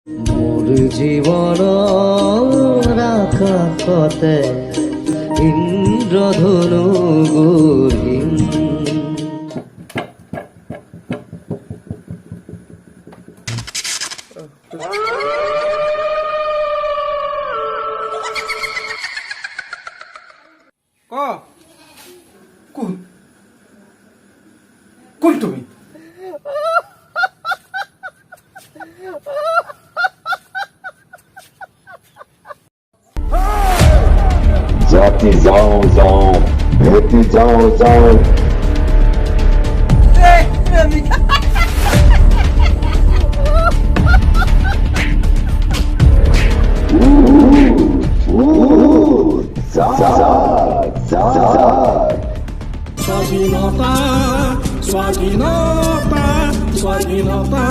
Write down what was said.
মোৰ জীৱনৰ আকাশতে ইন্দ্ৰধনু গঢ়িম। কোন কোন তুমি? Zatizão, repidão, Swaginota, swaginota, swaginota.